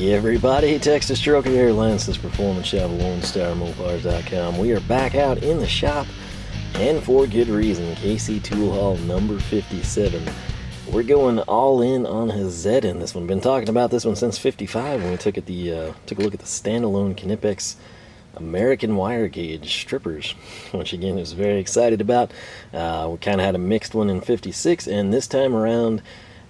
Hey everybody, Texas Stroker here, Lance's Performance Shop, LoneStarMopars.com. We are back out in the shop, and for good reason. KC Tool Hall number 57. We're going all in on Hazet in this one. Been talking about this one since 55 when we took a look at the standalone Knipex American wire gauge strippers, which again is very excited about. We kind of had a mixed one in 56, and this time around,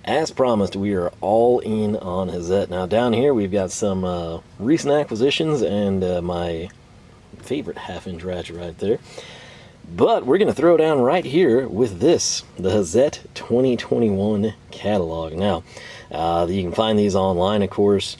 as promised, we are all in on Hazet. Now down here we've got some recent acquisitions and my favorite half-inch ratchet right there. But we're going to throw down right here with this, the Hazet 2021 catalog. Now, you can find these online, of course.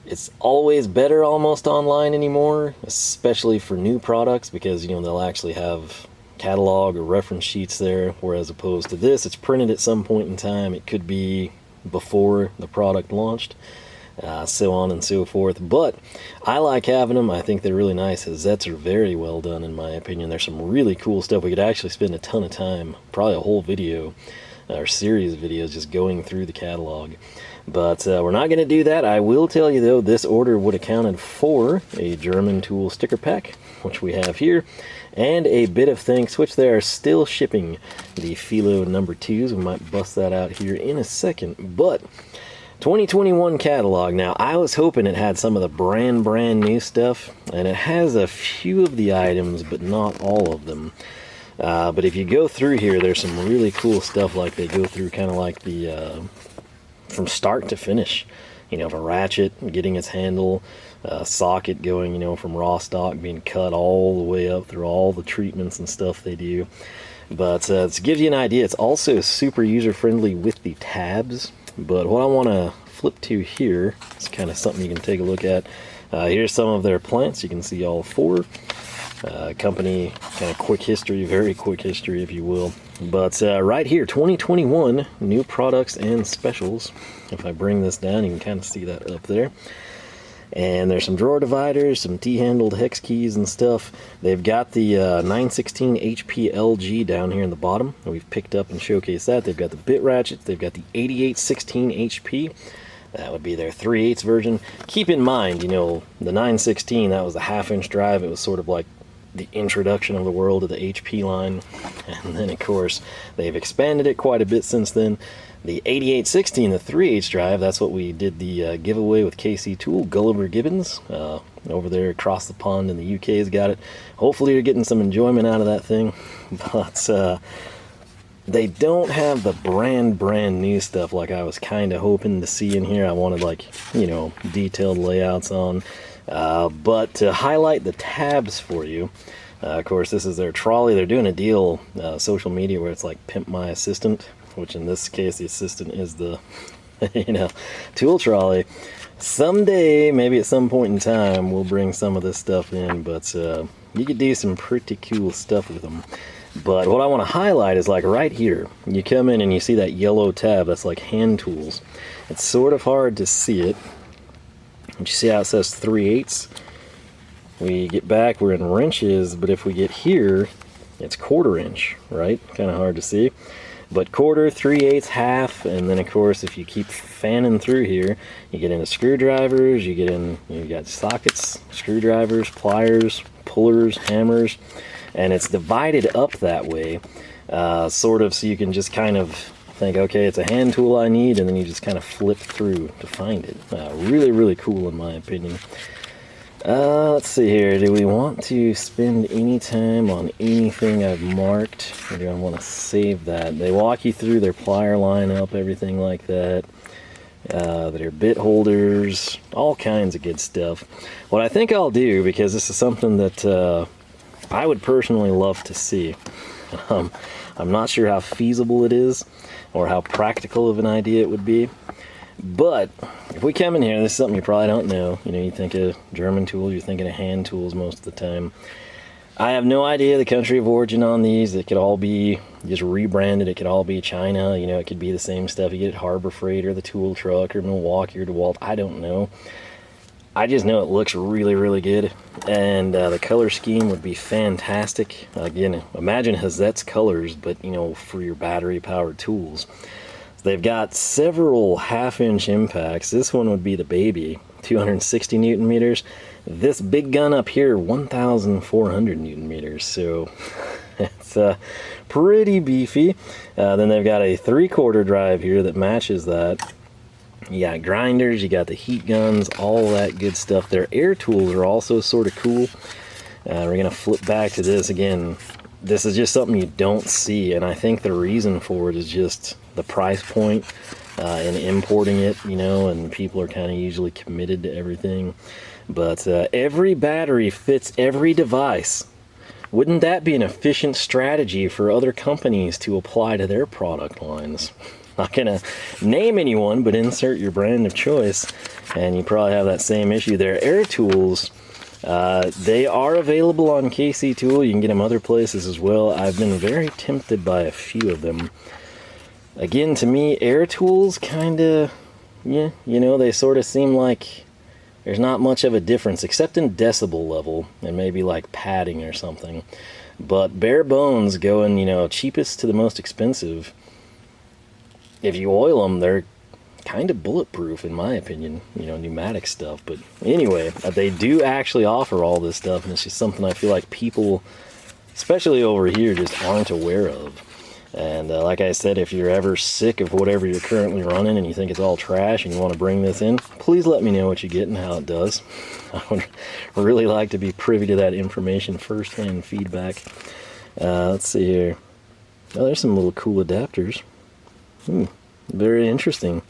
It's always better almost online anymore, especially for new products, because, you know, they'll actually have catalog or reference sheets there, whereas opposed to this, it's printed at some point in time. It could be before the product launched, so on and so forth. But I like having them. I think they're really nice. Hazets are very well done in my opinion. There's some really cool stuff. We could actually spend a ton of time, probably a whole video or series of videos, just going through the catalog. But we're not going to do that. I will tell you though, this order would have counted for a German tool sticker pack, which we have here, and a bit of thanks, which they are still shipping the Philo number 2s. We might bust that out here in a second. But 2021 catalog. Now, I was hoping it had some of the brand new stuff, and it has a few of the items, but not all of them. But if you go through here, there's some really cool stuff. Like they go through kind of like the from start to finish, you know, for Ratchet getting its handle, Socket going, you know, from raw stock being cut all the way up through all the treatments and stuff they do. But to give you an idea, it's also super user friendly with the tabs. But what I want to flip to here is kind of something you can take a look at. Here's some of their plants. You can see all four. Company kind of quick history, very quick history if you will. But right here, 2021 new products and specials. If I bring this down, you can kind of see that up there. And there's some drawer dividers, some T-handled hex keys and stuff. They've got the 916 HP LG down here in the bottom. We've picked up and showcased that. They've got the bit ratchets. They've got the 8816 HP. That would be their 3/8 version. Keep in mind, you know, the 916, that was the half-inch drive. It was sort of like the introduction of the world of the HP line. And then, of course, they've expanded it quite a bit since then. The 8816, the 3/8 drive, that's what we did the giveaway with KC Tool. Gulliver Gibbons over there across the pond in the UK has got it. Hopefully you're getting some enjoyment out of that thing. But they don't have the brand new stuff like I was kind of hoping to see in here. I wanted, like, you know, detailed layouts on. But to highlight the tabs for you, of course, this is their trolley. They're doing a deal, social media, where it's like Pimp My Assistant, which in this case, the assistant is the, you know, tool trolley. Someday, maybe at some point in time, we'll bring some of this stuff in, but you could do some pretty cool stuff with them. But what I want to highlight is, like, right here, you come in and you see that yellow tab, that's like hand tools. It's sort of hard to see it. But you see how it says 3/8? We get back, we're in wrenches, but if we get here, it's 1/4 inch, right? Kind of hard to see. But 1/4, 3/8, half, and then of course if you keep fanning through here, you get into screwdrivers, you got sockets, screwdrivers, pliers, pullers, hammers, and it's divided up that way, sort of, so you can just kind of think, okay, it's a hand tool I need, and then you just kind of flip through to find it. Really cool in my opinion. Let's see here. Do we want to spend any time on anything I've marked, or do I want to save that? They walk you through their plier lineup, everything like that. Their bit holders, all kinds of good stuff. What I think I'll do, because this is something that I would personally love to see. I'm not sure how feasible it is, or how practical of an idea it would be. But if we come in here, this is something you probably don't know. You know, you think of German tools, you're thinking of hand tools most of the time. I have no idea the country of origin on these. It could all be just rebranded. It could all be China. You know, it could be the same stuff you get at Harbor Freight or the Tool Truck or Milwaukee or DeWalt. I don't know. I just know it looks really good, and the color scheme would be fantastic. Again, imagine Hazet's colors, but, you know, for your battery powered tools. They've got several half-inch impacts. This one would be the baby, 260 Newton meters. This big gun up here, 1,400 Newton meters. So it's pretty beefy. Then they've got a 3/4 drive here that matches that. You got grinders, you got the heat guns, all that good stuff. Their air tools are also sort of cool. We're gonna flip back to this again. This is just something you don't see, and I think the reason for it is just the price point and importing it, you know, and people are kind of usually committed to everything. But every battery fits every device. Wouldn't that be an efficient strategy for other companies to apply to their product lines? Not gonna name anyone, but insert your brand of choice, and you probably have that same issue. Their air tools, they are available on KC Tool. You can get them other places as well. I've been very tempted by a few of them. Again, to me, air tools kind of, yeah, you know, they sort of seem like there's not much of a difference, except in decibel level, and maybe like padding or something. But bare bones, going, you know, cheapest to the most expensive, if you oil them, they're kind of bulletproof in my opinion, you know, pneumatic stuff. But anyway, they do actually offer all this stuff, and it's just something I feel like people, especially over here, just aren't aware of. And like I said, if you're ever sick of whatever you're currently running and you think it's all trash and you want to bring this in, please let me know what you get and how it does. I would really like to be privy to that information, first-hand feedback. Let's see here. Oh, there's some little cool adapters. Very interesting.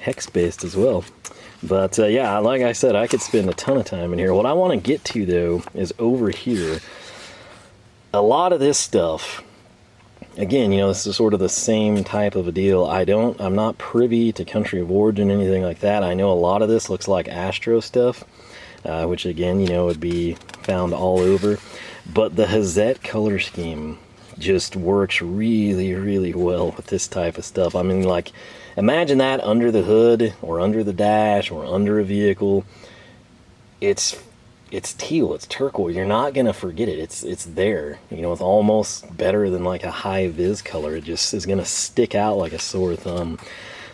Hex-based as well. But yeah, like I said, I could spend a ton of time in here. What I want to get to, though, is over here. A lot of this stuff, again, you know, this is sort of the same type of a deal. I'm not privy to country of origin, anything like that. I know a lot of this looks like Astro stuff, which again, you know, would be found all over. But the Hazet color scheme just works really, really well with this type of stuff. I mean, like, imagine that under the hood or under the dash or under a vehicle. It's teal, it's turquoise. You're not gonna forget it. It's there. You know, it's almost better than like a high vis color. It just is gonna stick out like a sore thumb.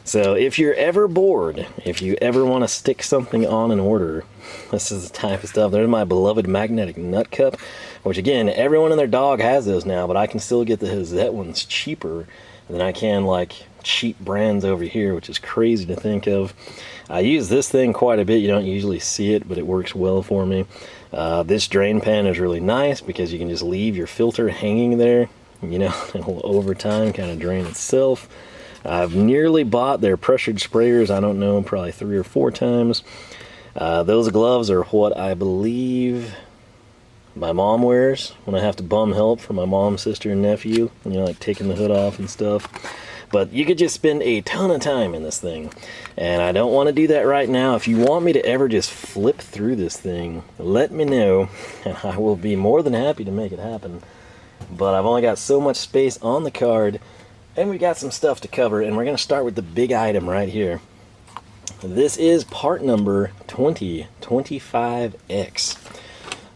So if you're ever bored, if you ever want to stick something on an order, this is the type of stuff. There's my beloved magnetic nut cup, which again, everyone and their dog has those now, but I can still get the Hazet ones cheaper than I can like cheap brands over here, which is crazy to think of. I use this thing quite a bit. You don't usually see it, but it works well for me. This drain pan is really nice because you can just leave your filter hanging there, you know, it will over time kind of drain itself. I've nearly bought their pressured sprayers, I don't know, probably 3 or 4 times. Those gloves are what I believe my mom wears when I have to bum help for my mom, sister, and nephew, you know, like taking the hood off and stuff. But you could just spend a ton of time in this thing, and I don't want to do that right now. If you want me to ever just flip through this thing, let me know, and I will be more than happy to make it happen. But I've only got so much space on the card, and we got some stuff to cover, and we're going to start with the big item right here. This is part number 2025X.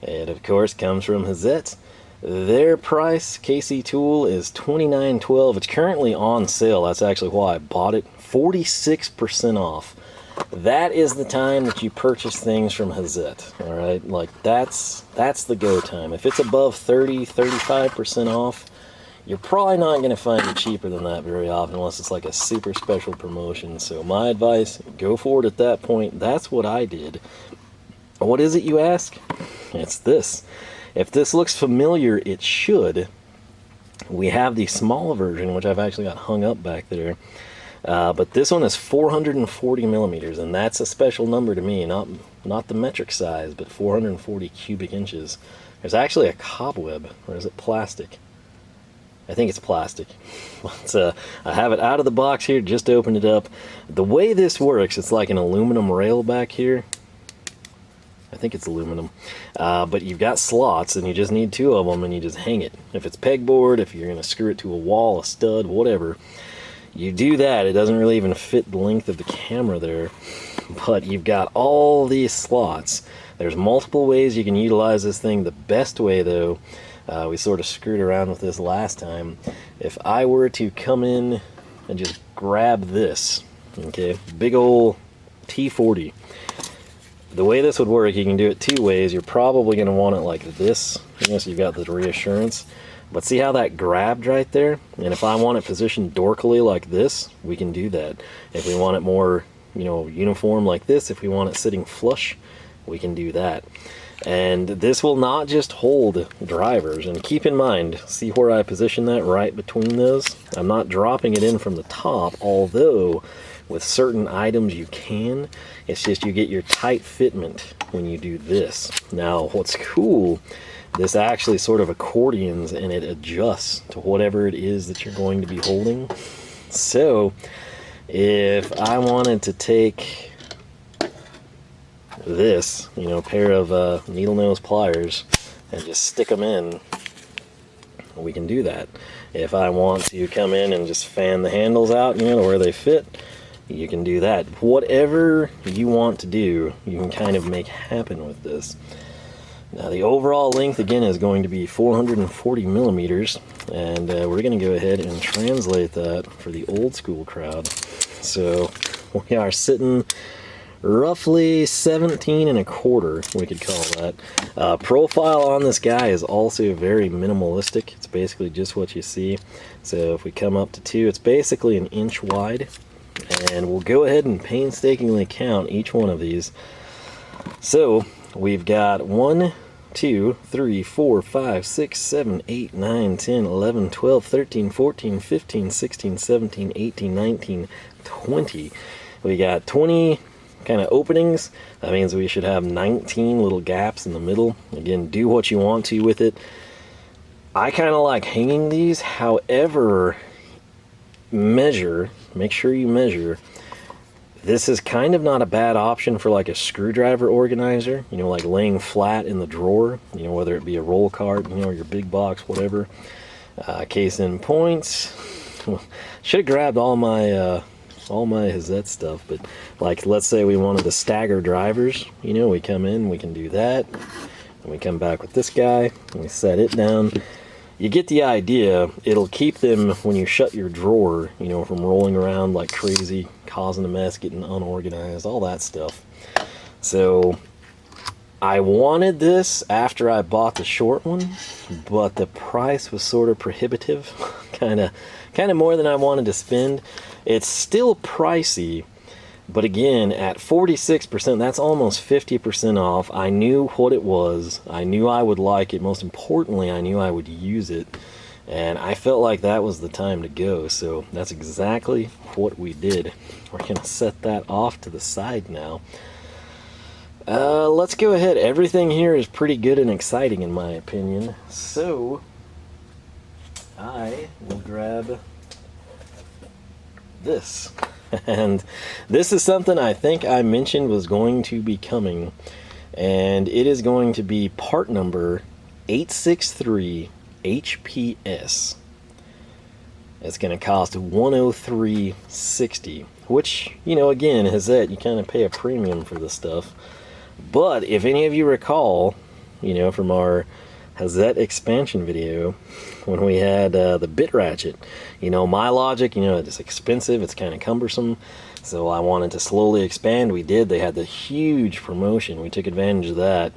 It, of course, comes from Hazet. Their price, KC Tool, is $29.12. It's currently on sale. That's actually why I bought it. 46% off. That is the time that you purchase things from Hazet. All right, like that's the go time. If it's above 35% off, you're probably not going to find it cheaper than that very often unless it's like a super special promotion. So my advice, go for it at that point. That's what I did. What is it, you ask? It's this. If this looks familiar, it should. We have the small version, which I've actually got hung up back there. But this one is 440 millimeters, and that's a special number to me. Not the metric size, but 440 cubic inches. There's actually a cobweb, or is it plastic? I think it's plastic. But, I have it out of the box here, just opened it up. The way this works, it's like an aluminum rail back here. I think it's aluminum. But you've got slots, and you just need 2 of them, and you just hang it. If it's pegboard, if you're going to screw it to a wall, a stud, whatever, you do that. It doesn't really even fit the length of the camera there. But you've got all these slots. There's multiple ways you can utilize this thing. The best way, though, we sort of screwed around with this last time. If I were to come in and just grab this, okay, big old T40. The way this would work, you can do it two ways. You're probably going to want it like this, so you've got the reassurance. But see how that grabbed right there? And if I want it positioned dorkally like this, we can do that. If we want it more, uniform like this, if we want it sitting flush, we can do that. And this will not just hold drivers. And keep in mind, see where I position that right between those? I'm not dropping it in from the top, although with certain items you can. It's just you get your tight fitment when you do this. Now, what's cool, this actually sort of accordions and it adjusts to whatever it is that you're going to be holding. So if I wanted to take this, pair of needle nose pliers and just stick them in, we can do that. If I want to come in and just fan the handles out, to where they fit, you can do that. Whatever you want to do, you can kind of make happen with this. Now the overall length again is going to be 440 millimeters, and we're going to go ahead and translate that for the old school crowd. So we are sitting roughly 17 and a quarter, we could call that. Profile on this guy is also very minimalistic. It's basically just what you see. So if we come up to 2, it's basically an inch wide. And we'll go ahead and painstakingly count each one of these. So we've got 1, 2, 3, 4, 5, 6, 7, 8, 9, 10, 11, 12, 13, 14, 15, 16, 17, 18, 19, 20. We got 20 kind of openings. That means we should have 19 little gaps in the middle. Again, do what you want to with it. I kind of like hanging these. However, make sure you measure. This is kind of not a bad option for like a screwdriver organizer, like laying flat in the drawer, whether it be a roll cart, your big box, whatever. Case in points, should have grabbed all my Hazet stuff, but like, let's say we wanted to stagger drivers, we come in, we can do that, and we come back with this guy, and we set it down. You get the idea. It'll keep them, when you shut your drawer, from rolling around like crazy, causing a mess, getting unorganized, all that stuff. So I wanted this after I bought the short one, but the price was sort of prohibitive, kind of more than I wanted to spend. It's still pricey, but again, at 46%, that's almost 50% off. I knew what it was. I knew I would like it. Most importantly, I knew I would use it. And I felt like that was the time to go. So that's exactly what we did. We're going to set that off to the side now. Let's go ahead. Everything here is pretty good and exciting in my opinion. So I will grab this. And this is something I think I mentioned was going to be coming, and it is going to be part number 863 HPS. It's going to cost $103.60, which, again, Hazet, you kind of pay a premium for this stuff. But if any of you recall, from our Hazet expansion video, when we had the bit ratchet, my logic, it's expensive, it's kind of cumbersome, so I wanted to slowly expand. We did. They had the huge promotion. We took advantage of that,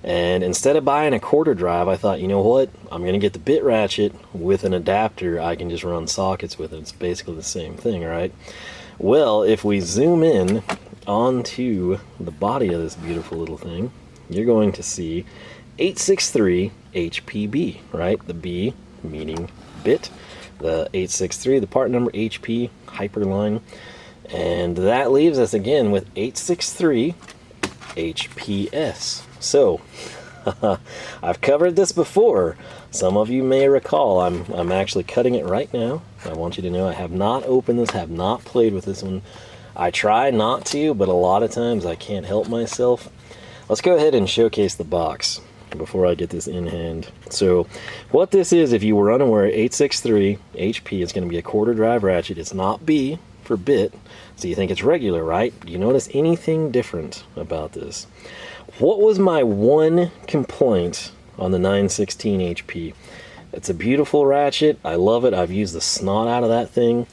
and instead of buying a quarter drive, I thought, what, I'm gonna get the bit ratchet with an adapter. I can just run sockets with it. It's basically the same thing, right? Well, if we zoom in onto the body of this beautiful little thing, you're going to see 863 HPB, right? The B meaning bit, the 863, the part number HP, hyperline, and that leaves us again with 863 HPS. So I've covered this before. Some of you may recall I'm actually cutting it right now. I want you to know I have not opened this, have not played with this one. I try not to, but a lot of times I can't help myself. Let's go ahead and showcase the box before I get this in hand. So what this is, if you were unaware, 863 HP, it's going to be a quarter drive ratchet. It's not B for bit, so you think it's regular, right? Do you notice anything different about this? What was my one complaint on the 916 HP? It's a beautiful ratchet. I love it. I've used the snot out of that thing.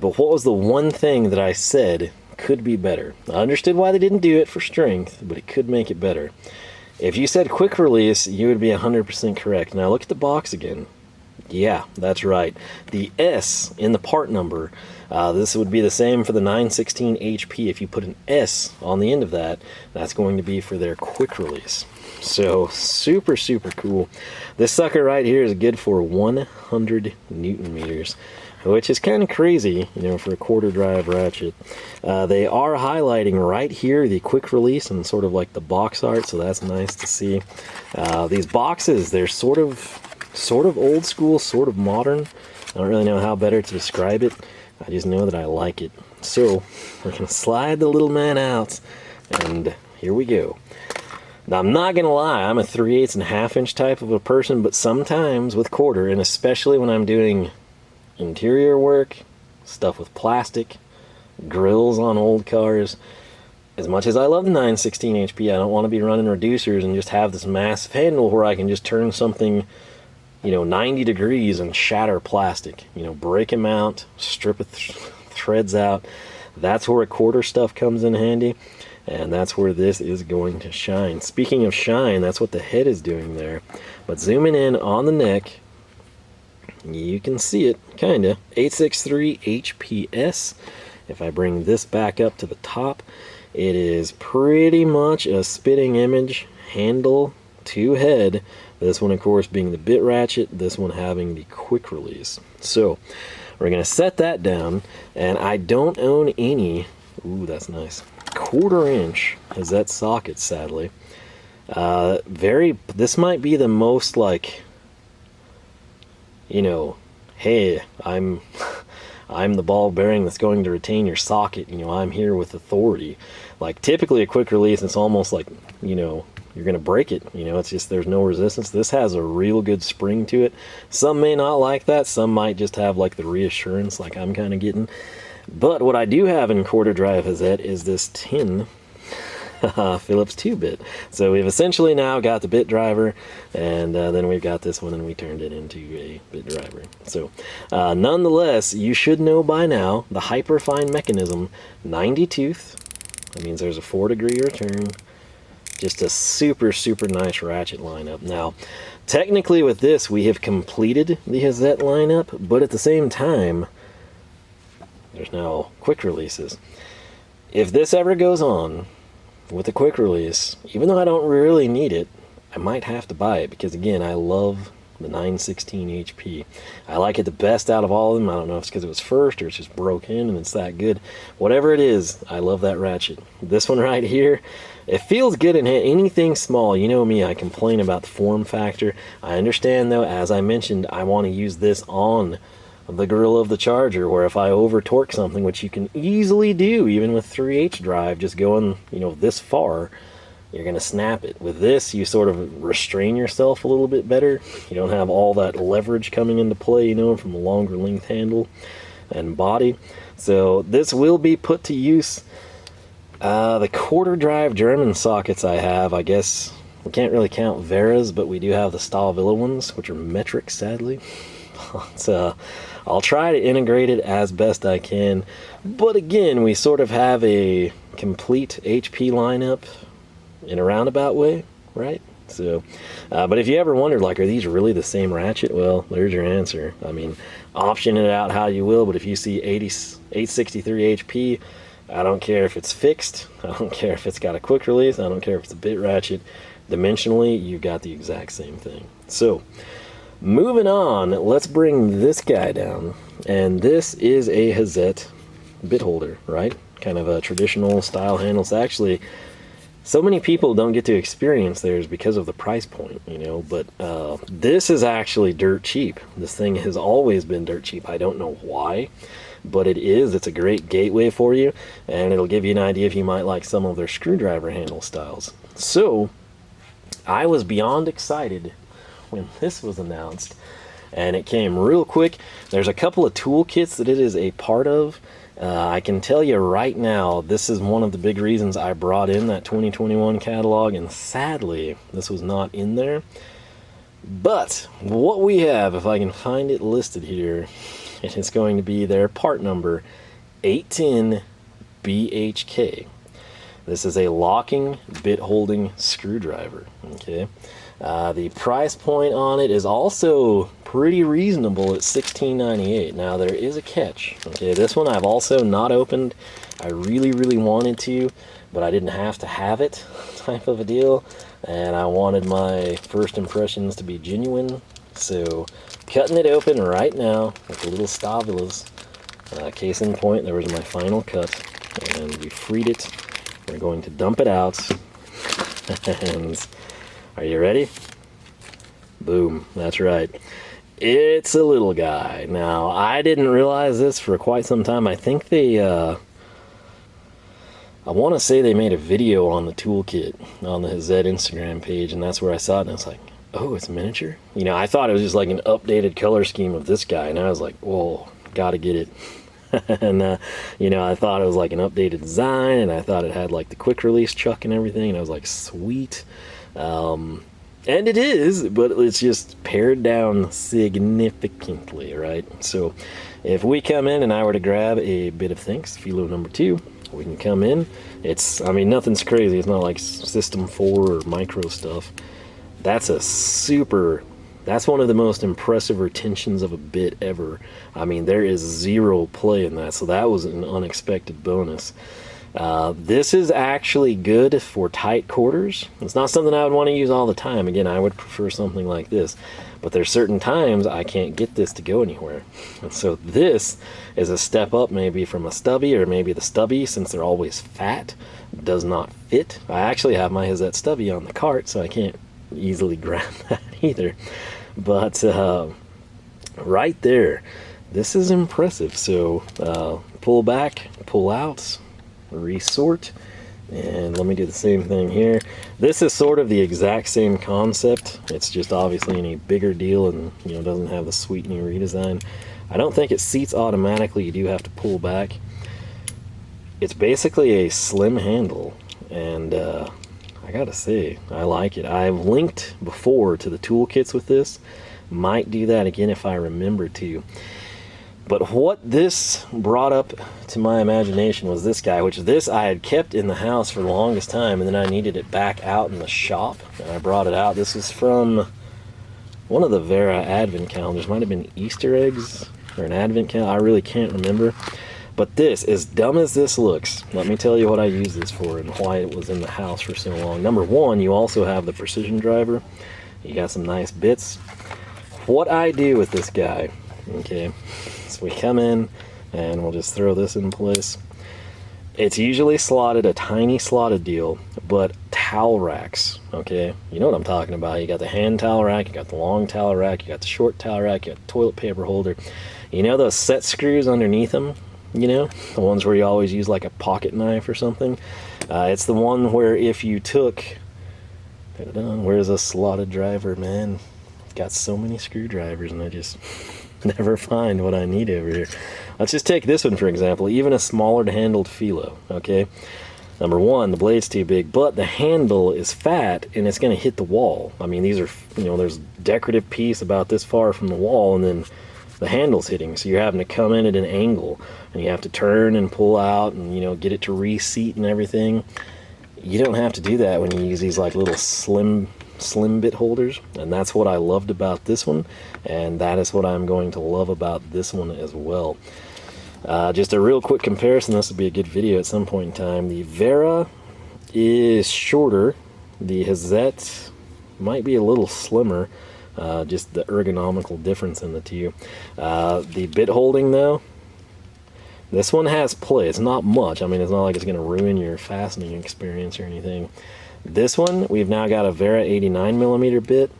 But what was the one thing that I said could be better? I understood why they didn't do it for strength, but it could make it better. If you said quick release, you would be 100% correct. Now look at the box again. Yeah, that's right. The S in the part number, this would be the same for the 916 HP. If you put an S on the end of that, that's going to be for their quick release. So super, super cool. This sucker right here is good for 100 Newton meters, which is kind of crazy, you know, for a quarter drive ratchet. They are highlighting right here the quick release and sort of like the box art, so that's nice to see. These boxes, they're sort of old school, sort of modern. I don't really know how better to describe it. I just know that I like it. So we're gonna slide the little man out, and here we go. Now, I'm not gonna lie, I'm a 3/8 and a half inch type of a person, but sometimes with quarter, and especially when I'm doing interior work, stuff with plastic, grills on old cars, as much as I love the 916 HP, I don't want to be running reducers and just have this massive handle where I can just turn something, you know, 90 degrees and shatter plastic, you know, break them out, strip threads out. That's where a quarter stuff comes in handy. And that's where this is going to shine. Speaking of shine, that's what the head is doing there. But zooming in on the neck, you can see it, kinda. 863 HPS. If I bring this back up to the top, it is pretty much a spitting image, handle to head. This one, of course, being the bit ratchet, this one having the quick release. So, we're gonna set that down, and I don't own any, ooh, that's nice, 1/4 inch Hazet socket, sadly. This might be the most like, you know, hey, I'm the ball bearing that's going to retain your socket, you know, I'm here with authority. Like typically a quick release, it's almost like, you know, you're gonna break it, you know, it's just there's no resistance. This has a real good spring to it. Some may not like that, some might just have like the reassurance like I'm kind of getting. But what I do have in quarter drive Hazet is this tin Phillips 2-bit. So we've essentially now got the bit driver, and then we've got this one, and we turned it into a bit driver. So nonetheless, you should know by now the hyperfine mechanism, 90 tooth. That means there's a 4-degree return. Just a super, super nice ratchet lineup. Now, technically with this, we have completed the Hazet lineup, but at the same time, there's now quick releases. If this ever goes on with a quick release, even though I don't really need it, I might have to buy it because, again, I love the 916 HP. I like it the best out of all of them. I don't know if it's because it was first or it's just broke in and it's that good. Whatever it is, I love that ratchet. This one right here, it feels good in hand. Anything small, you know me, I complain about the form factor. I understand, though, as I mentioned, I want to use this on the grill of the Charger, where if I over torque something, which you can easily do even with 3H drive, just going, you know, this far, you're gonna snap it. With this, you sort of restrain yourself a little bit better. You don't have all that leverage coming into play, you know, from a longer length handle and body. So this will be put to use. The quarter drive German sockets I have, I guess we can't really count Wera's, but we do have the Stahlvilla ones, which are metric, sadly. So I'll try to integrate it as best I can, but again, we sort of have a complete HP lineup in a roundabout way, right? So, but if you ever wondered, like, are these really the same ratchet? Well, there's your answer. I mean, option it out how you will, but if you see 863 HP, I don't care if it's fixed, I don't care if it's got a quick release, I don't care if it's a bit ratchet. Dimensionally, you got the exact same thing. So, moving on, let's bring this guy down. And this is a Hazet Bitholder, right? Kind of a traditional style handle. It's actually, so many people don't get to experience theirs because of the price point, you know, but this is actually dirt cheap. This thing has always been dirt cheap. I don't know why, but it is. It's a great gateway for you, and it'll give you an idea if you might like some of their screwdriver handle styles. So, I was beyond excited when this was announced, and it came real quick. There's a couple of toolkits that it is a part of. I can tell you right now, this is one of the big reasons I brought in that 2021 catalog, and sadly, this was not in there. But what we have, if I can find it listed here, It is going to be their part number 810 BHK. This is a locking bit holding screwdriver. Okay, the price point on it is also pretty reasonable at $16.98. Now there is a catch. Okay, this one I've also not opened. I really wanted to, but I didn't have to have it, type of a deal, and I wanted my first impressions to be genuine. So cutting it open right now with the little stabulas. Case in point, there was my final cut, and we freed it. We're going to dump it out. And are you ready? Boom, that's right. It's a little guy. Now, I didn't realize this for quite some time. I think they, I want to say they made a video on the toolkit on the Hazet Instagram page, and that's where I saw it, and I was like, oh, it's miniature? You know, I thought it was just like an updated color scheme of this guy, and I was like, whoa, gotta get it. And, you know, I thought it was like an updated design, and I thought it had like the quick release chuck and everything, and I was like, sweet. And it is, but it's just pared down significantly, right? So if we come in and I were to grab a bit of Thinks, Philo number 2, we can come in. It's, I mean, nothing's crazy. It's not like System 4 or micro stuff. That's a super, that's one of the most impressive retentions of a bit ever. I mean, there is zero play in that, so that was an unexpected bonus. This is actually good for tight quarters. It's not something I would want to use all the time. Again, I would prefer something like this. But there's certain times I can't get this to go anywhere. And so this is a step up maybe from a stubby, or maybe the stubby, since they're always fat, does not fit. I actually have my Hazet stubby on the cart, so I can't easily grab that either. But right there, this is impressive. So pull back, pull out, resort, and let me do the same thing here. This is sort of the exact same concept. It's just obviously a bigger deal, and you know, doesn't have the sweet new redesign. I don't think it seats automatically. You do have to pull back. It's basically a slim handle, and I gotta say, I like it. I've linked before to the toolkits with this. Might do that again if I remember to. But what this brought up to my imagination was this guy, which this I had kept in the house for the longest time, and then I needed it back out in the shop, and I brought it out. This is from one of the Wera advent calendars. Might have been Easter eggs or an advent calendar. I really can't remember. But this, as dumb as this looks, let me tell you what I use this for and why it was in the house for so long. Number one, you also have the precision driver. You got some nice bits. What I do with this guy, okay, so we come in and we'll just throw this in place. It's usually slotted, a tiny slotted deal, but towel racks, okay? You know what I'm talking about. You got the hand towel rack, you got the long towel rack, you got the short towel rack, you got the toilet paper holder. You know those set screws underneath them? You know, the ones where you always use like a pocket knife or something? It's the one where if you took, where's a slotted driver, man? I've got so many screwdrivers and I just never find what I need over here. Let's just take this one for example, even a smaller handled Philo, okay? Number one, the blade's too big, but the handle is fat and it's going to hit the wall. I mean, these are, you know, there's decorative piece about this far from the wall, and then the handle's hitting, so you're having to come in at an angle, and you have to turn and pull out and, you know, get it to reseat and everything. You don't have to do that when you use these like little slim bit holders, and that's what I loved about this one, and that is what I'm going to love about this one as well. Just a real quick comparison. This will be a good video at some point in time. The Wera is shorter. The Hazet might be a little slimmer. Just the ergonomical difference in the two. The bit holding though, this one has play. It's not much. I mean, it's not like it's going to ruin your fastening experience or anything. This one, we've now got a Wera 89mm bit.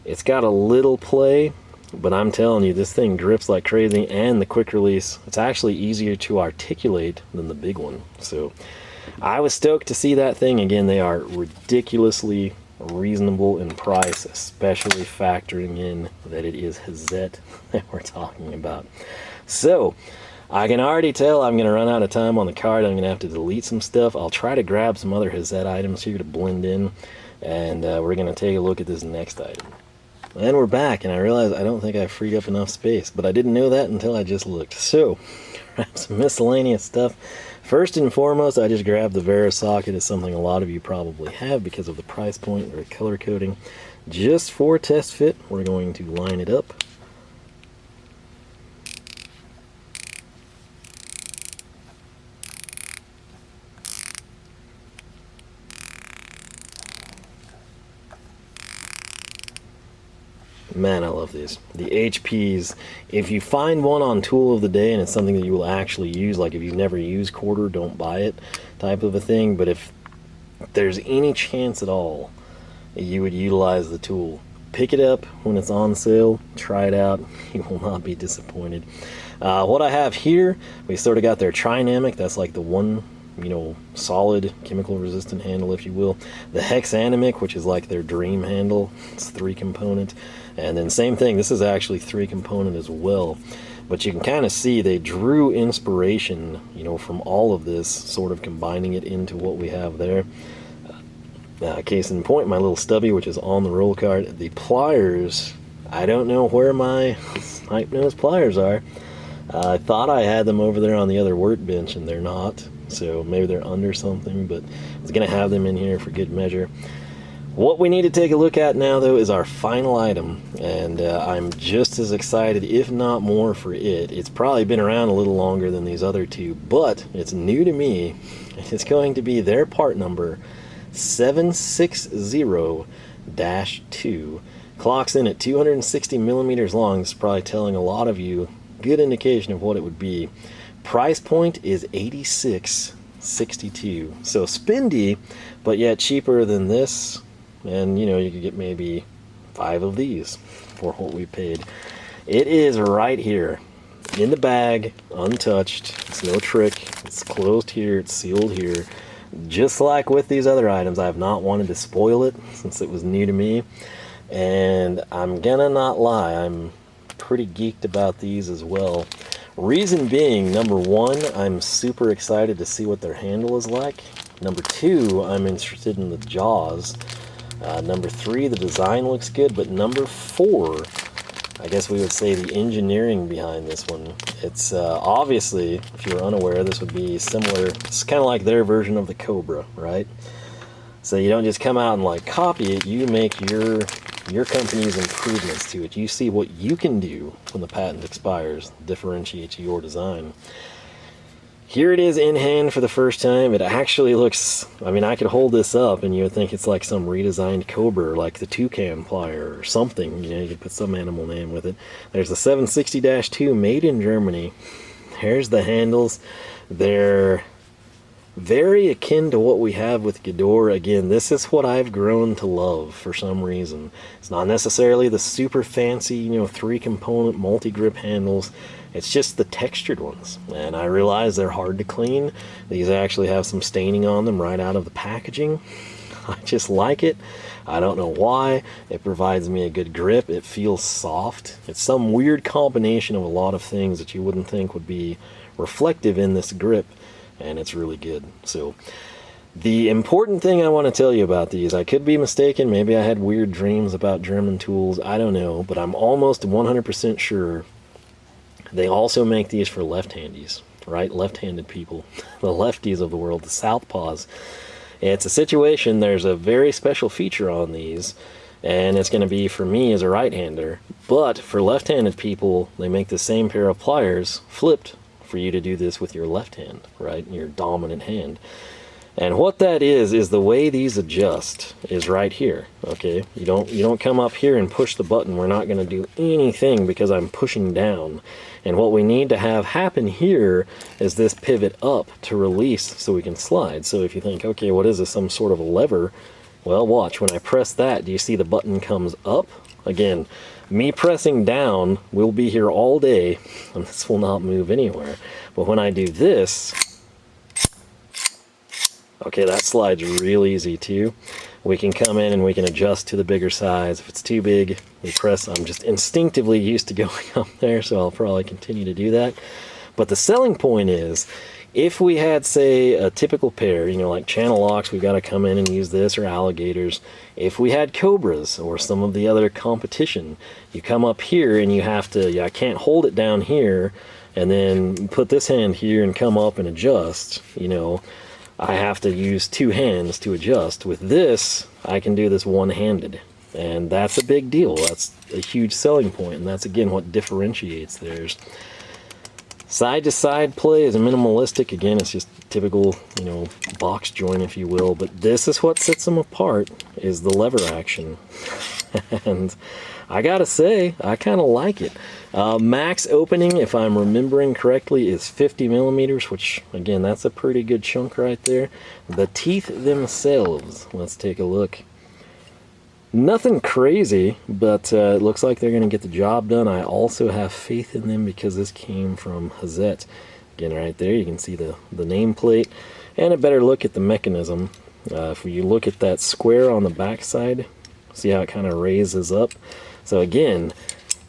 It's got a little play, but I'm telling you, this thing grips like crazy, and the quick release, it's actually easier to articulate than the big one. So I was stoked to see that thing. Again, they are ridiculously reasonable in price, especially factoring in that it is Hazet that we're talking about. So I can already tell I'm going to run out of time on the card. I'm going to have to delete some stuff. I'll try to grab some other Hazet items here to blend in, and we're going to take a look at this next item. And we're back, and I realized I don't think I freed up enough space, but I didn't know that until I just looked. So, grab some miscellaneous stuff. First and foremost, I just grabbed the Wera socket. It's something a lot of you probably have because of the price point or color coding. Just for test fit, we're going to line it up. Man, I love these. The HPs, if you find one on Tool of the Day and it's something that you will actually use, like if you've never used quarter, don't buy it type of a thing, but if there's any chance at all you would utilize the tool, pick it up when it's on sale, try it out, you will not be disappointed. What I have here, we sort of got their Trinamic, that's like the one, you know, solid chemical resistant handle, if you will. The Hexanamic, which is like their dream handle, it's 3-component. And then same thing, this is actually 3-component as well. But you can kind of see they drew inspiration, you know, from all of this, sort of combining it into what we have there. Case in point, my little stubby, which is on the roll card. The pliers, I don't know where my snipe nose pliers are. I thought I had them over there on the other workbench, and they're not. So maybe they're under something, but I was going to have them in here for good measure. What we need to take a look at now, though, is our final item, and I'm just as excited, if not more, for it. It's probably been around a little longer than these other two, but it's new to me. It's going to be their part number 760-2. Clocks in at 260 millimeters long. This is probably telling a lot of you good indication of what it would be. Price point is $86.62. So spendy, but yet cheaper than this. And, you know, you could get maybe 5 of these for what we paid. It is right here in the bag, untouched. It's no trick. It's closed here. It's sealed here. Just like with these other items, I have not wanted to spoil it since it was new to me. And I'm gonna not lie, I'm pretty geeked about these as well. Reason being, number one, I'm super excited to see what their handle is like. Number two, I'm interested in the jaws. Number three, the design looks good, but number four, I guess we would say the engineering behind this one. It's obviously, if you're unaware, this would be similar. It's kind of like their version of the Cobra, right? So you don't just come out and like copy it, you make your company's improvements to it. You see what you can do when the patent expires, differentiates your design. Here it is in hand for the first time. It actually looks, I mean, I could hold this up and you would think it's like some redesigned Cobra, like the Toucan plier or something. You know, you could put some animal name with it. There's the 760-2 made in Germany. Here's the handles. They're very akin to what we have with Ghidorah. Again, this is what I've grown to love for some reason. It's not necessarily the super fancy, you know, 3-component multi-grip handles. It's just the textured ones, and I realize they're hard to clean. These actually have some staining on them right out of the packaging. I just like it. I don't know why. It provides me a good grip. It feels soft. It's some weird combination of a lot of things that you wouldn't think would be reflective in this grip, and it's really good. So the important thing I want to tell you about these, I could be mistaken. Maybe I had weird dreams about German tools. I don't know, but I'm almost 100% sure they also make these for left-handies, right? Left-handed people, the lefties of the world, the southpaws. It's a situation, there's a very special feature on these, and it's going to be for me as a right-hander. But for left-handed people, they make the same pair of pliers flipped for you to do this with your left hand, right? Your dominant hand. And what that is the way these adjust is right here, okay? You don't come up here and push the button. We're not going to do anything because I'm pushing down. And what we need to have happen here is this pivot up to release so we can slide. So if you think, okay, what is this, some sort of a lever? Well, watch, when I press that, do you see the button comes up? Again, me pressing down will be here all day, and this will not move anywhere. But when I do this, okay, that slides real easy too. We can come in and we can adjust to the bigger size. If it's too big, we press. I'm just instinctively used to going up there, so I'll probably continue to do that. But the selling point is, If we had, say, a typical pair, you know, like channel locks, we've got to come in and use this, or alligators. If we had cobras or some of the other competition, you come up here and you have to, yeah, I can't hold it down here and then put this hand here and come up and adjust. You know, I have to use two hands to adjust. With this, I can do this one-handed, and that's a big deal. That's a huge selling point, and that's, again, what differentiates theirs. Side-to-side play is minimalistic. Again, it's just typical, you know, box joint, if you will. But this is what sets them apart, is the lever action. And I gotta say, I kind of like it. Max opening, if I'm remembering correctly, is 50 millimeters, which, again, that's a pretty good chunk right there. The teeth themselves, let's take a look. Nothing crazy, but it looks like they're going to get the job done. I also have faith in them because this came from Hazet. Again, right there, you can see the nameplate. And a better look at the mechanism. If you look at that square on the back side, see how it kind of raises up? So again,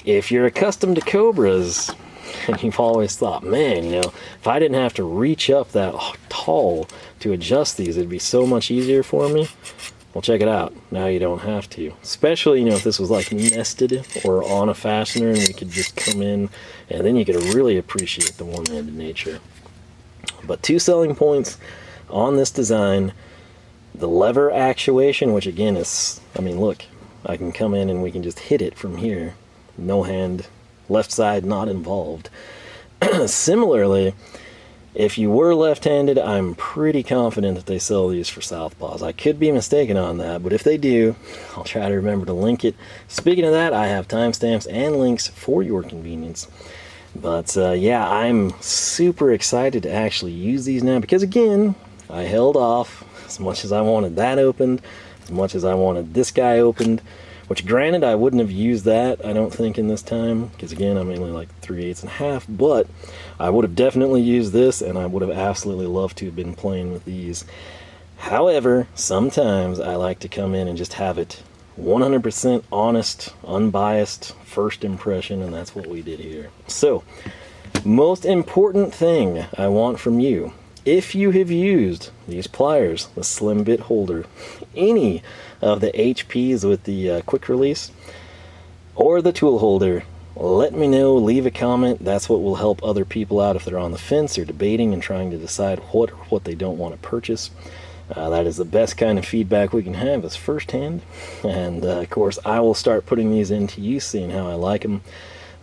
if you're accustomed to Cobras, and you've always thought, man, you know, if I didn't have to reach up that tall to adjust these, it'd be so much easier for me. Well, check it out. Now you don't have to. Especially, you know, if this was like nested or on a fastener and we could just come in, and then you could really appreciate the one-handed nature. But two selling points on this design: the lever actuation, which again is, I mean, look, I can come in and we can just hit it from here. No hand, left side not involved. Similarly, if you were left-handed, I'm pretty confident that they sell these for southpaws. I could be mistaken on that, but if they do, I'll try to remember to link it. Speaking of that, I have timestamps and links for your convenience. But yeah, I'm super excited to actually use these now because, again, I held off as much as I wanted that opened, as much as I wanted this guy opened, which, granted, I wouldn't have used that, I don't think, in this time, because, again, I'm only like 3/8½, but I would have definitely used this, and I would have absolutely loved to have been playing with these. However, sometimes I like to come in and just have it 100% honest, unbiased first impression, and that's what we did here. So, most important thing I want from you, if you have used these pliers, the slim bit holder, any of the HPs with the quick release, or the tool holder, let me know, leave a comment. That's what will help other people out if they're on the fence or debating and trying to decide what they don't want to purchase. That is the best kind of feedback we can have, is firsthand. And of course, I will start putting these into use, seeing how I like them.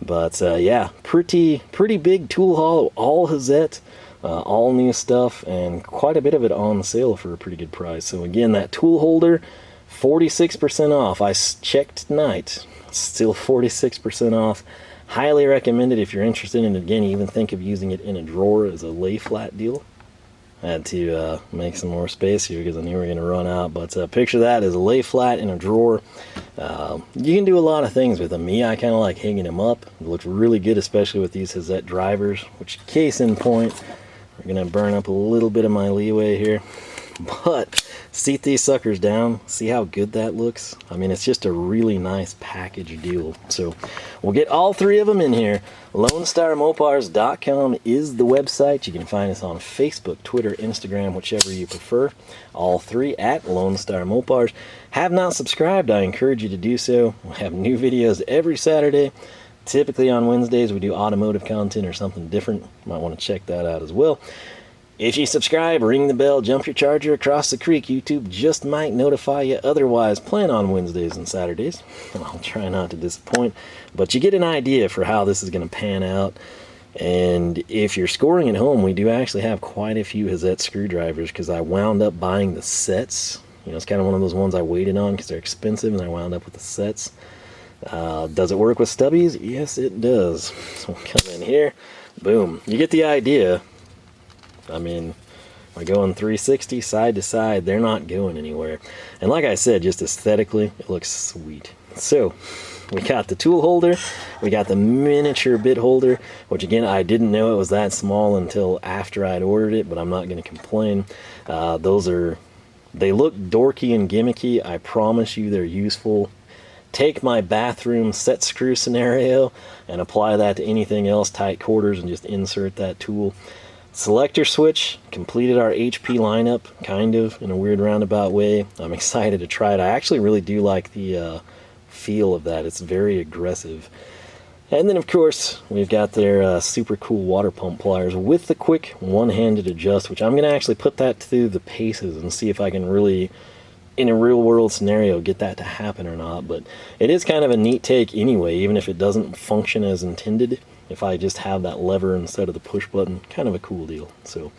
But yeah, pretty big tool haul, all Hazet. All new stuff, and quite a bit of it on sale for a pretty good price. So again, that tool holder, 46% off. I checked tonight, still 46% off. Highly recommended if you're interested, and again, even think of using it in a drawer as a lay flat deal. I had to make some more space here because I knew we were going to run out, but picture that as a lay flat in a drawer. You can do a lot of things with them. Me, I kind of like hanging them up. It looks really good, especially with these Hazet Drivers, which, case in point, we're going to burn up a little bit of my leeway here. But seat these suckers down. See how good that looks? I mean, it's just a really nice package deal. So we'll get all three of them in here. LoneStarMopars.com is the website. You can find us on Facebook, Twitter, Instagram, whichever you prefer. All three at Lone Star Mopars. Have not subscribed, I encourage you to do so. We have new videos every Saturday. Typically on Wednesdays we do automotive content or something different. Might want to check that out as well. If you subscribe, ring the bell, jump your charger across the creek, YouTube just might notify you. Otherwise, plan on Wednesdays and Saturdays. I'll try not to disappoint, but you get an idea for how this is going to pan out. And if you're scoring at home, we do actually have quite a few Hazet screwdrivers because I wound up buying the sets. You know, it's kind of one of those ones I waited on because they're expensive, and I wound up with the sets. Does it work with stubbies? Yes, it does. So we'll come in here. Boom. You get the idea. I mean, by going 360 side to side, they're not going anywhere. And like I said, just aesthetically, it looks sweet. So, we got the tool holder. We got the miniature bit holder, which again, I didn't know it was that small until after I'd ordered it, but I'm not going to complain. They look dorky and gimmicky. I promise you they're useful. Take my bathroom set screw scenario and apply that to anything else, tight quarters, and just insert that tool. Selector switch, completed our HP lineup, kind of, in a weird roundabout way. I'm excited to try it. I actually really do like the feel of that. It's very aggressive. And then, of course, we've got their super cool water pump pliers with the quick one-handed adjust, which I'm going to actually put that through the paces and see if I can really, in a real-world scenario, get that to happen or not. But it is kind of a neat take anyway, even if it doesn't function as intended. If I just have that lever instead of the push button, kind of a cool deal. So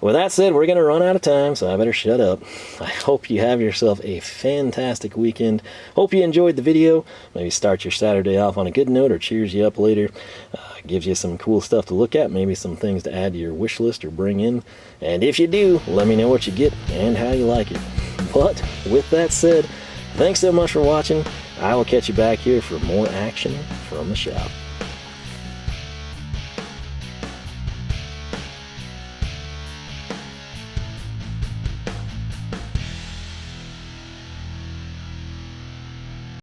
with that said, we're going to run out of time, so I better shut up. I hope you have yourself a fantastic weekend. Hope you enjoyed the video. Maybe start your Saturday off on a good note or cheers you up later. Gives you some cool stuff to look at, maybe some things to add to your wish list or bring in. And if you do, let me know what you get and how you like it. But with that said, thanks so much for watching. I will catch you back here for more action from the shop.